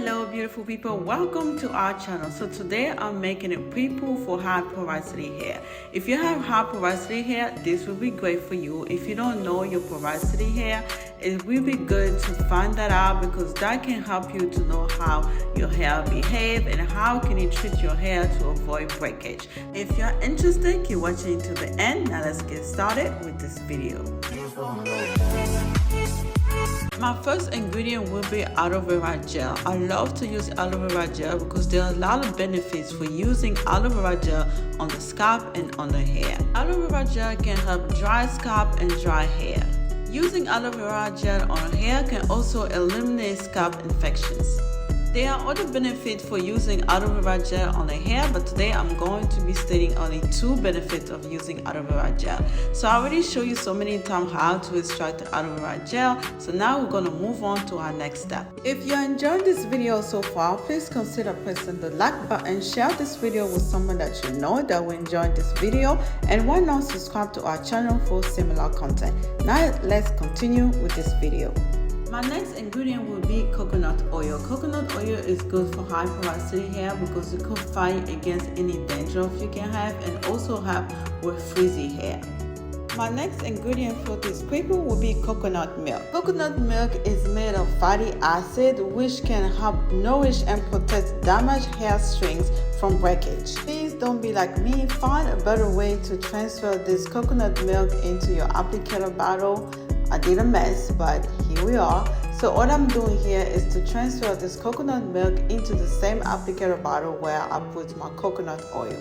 Hello beautiful people, welcome to our channel. So today I'm making a pre-poo for high porosity hair. If you have high porosity hair, this will be great for you. If you don't know your porosity hair, it will be good to find that out because that can help you to know how your hair behave and how can you treat your hair to avoid breakage. If you're interested, keep watching to the end. Now let's get started with this video. My first ingredient will be aloe vera gel. I love to use aloe vera gel because there are a lot of benefits for using aloe vera gel on the scalp and on the hair. Aloe vera gel can help dry scalp and dry hair. Using aloe vera gel on hair can also eliminate scalp infections. There are other benefits for using aloe vera gel on the hair, but today I'm going to be stating only 2 benefits of using aloe vera gel. So I already showed you so many times how to extract the aloe vera gel, so now we're going to move on to our next step. If you're enjoying this video so far, please consider pressing the like button, share this video with someone that you know that will enjoy this video, and why not subscribe to our channel for similar content. Now let's continue with this video. My next ingredient will be coconut oil. Coconut oil is good for high porosity hair because it could fight against any dandruff you can have and also help with frizzy hair. My next ingredient for this pre-poo will be coconut milk. Coconut milk is made of fatty acid which can help nourish and protect damaged hair strings from breakage. Please don't be like me. Find a better way to transfer this coconut milk into your applicator bottle. I did a mess, but here we are. So all I'm doing here is to transfer this coconut milk into the same applicator bottle where I put my coconut oil.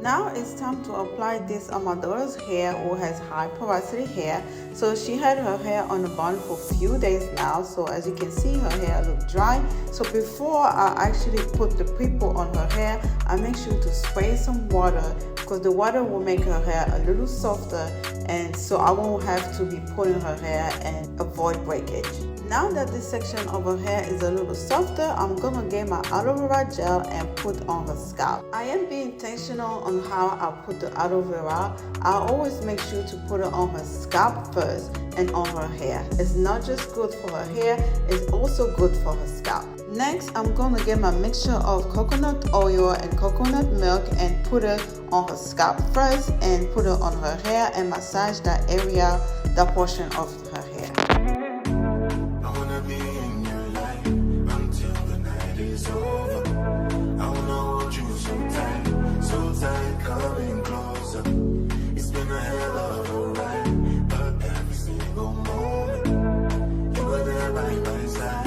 Now it's time to apply this on my daughter's hair who has high porosity hair. So she had her hair on the bun for a few days now. So as you can see, her hair look dry. So before I actually put the pre-poo on her hair, I make sure to spray some water because the water will make her hair a little softer, and so I won't have to be pulling her hair and avoid breakage. Now that this section of her hair is a little softer, I'm gonna get my aloe vera gel and put on her scalp. I am being intentional on how I put the aloe vera. I always make sure to put it on her scalp first and on her hair. It's not just good for her hair, it's also good for her scalp. Next, I'm gonna get my mixture of coconut oil and coconut milk and put it on her scalp first and put it on her hair and massage that area, that portion of her hair. I wanna be in your life until the night is over. I wanna hold you so tight, coming closer. It's been a hell of a ride, but every single moment you were there by my side.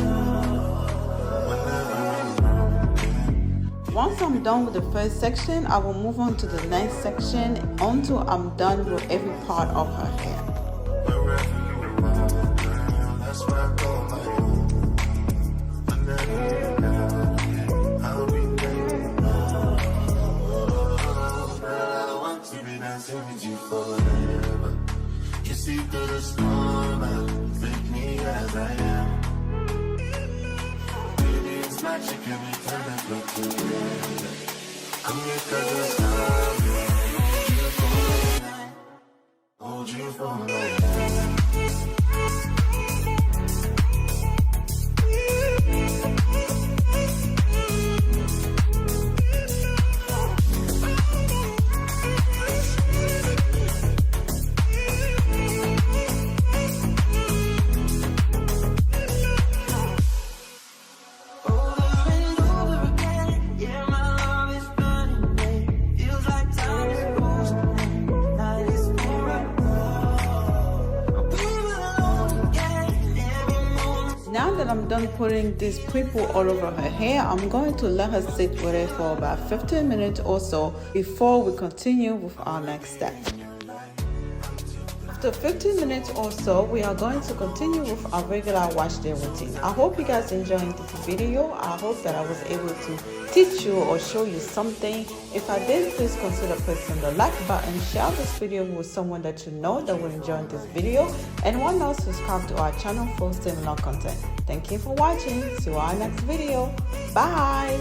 Once I'm done with the first section, I will move on to the next section until I'm done with every part of her hair. Wherever you are, girl, that's where I call my home. Whenever you're down, I'll be there. Girl, I want to be dancing with you forever. You see through the storm, take me as I am. Magic every time I look together. I'm here 'cause it's time. Hold you for now. Now that I'm done putting this pre-poo all over her hair, I'm going to let her sit with it for about 15 minutes or so before we continue with our next step. After 15 minutes or so, we are going to continue with our regular wash day routine. I hope you guys enjoyed this video. I hope that I was able to teach you or show you something. If I did, please consider pressing the like button, share this video with someone that you know that will enjoy this video, and why not subscribe to our channel for similar content. Thank you for watching. See you on our next video. Bye.